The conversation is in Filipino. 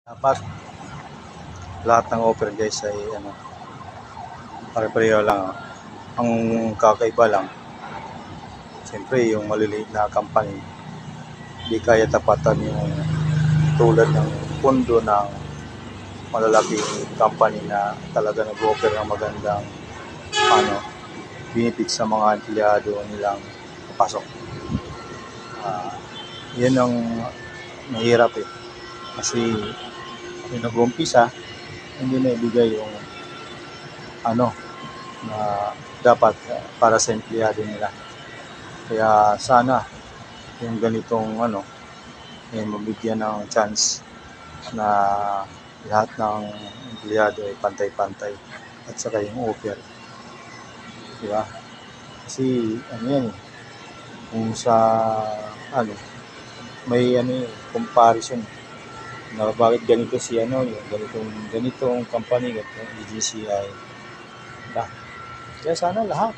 Dapat lahat ng offer guys ay pare-pareho lang. Ang kakaiba lang, siyempre yung maliliit na company, hindi kaya tapatan yung tulad ng pundo ng malalaking company na talaga nag-offer ng magandang benefits sa mga empleyado nilang papasok. Yan ang mahirap kasi yung nag-umpisa, hindi na ibigay yung na dapat para sa empleyado nila. Kaya sana yung ganitong mabigyan ng chance na lahat ng empleyado ay pantay-pantay at saka yung offer. Diba? Kasi yan kung sa may comparison na bakit ganito si yung ganitong company, ganitong EGCI. Kaya sana lahat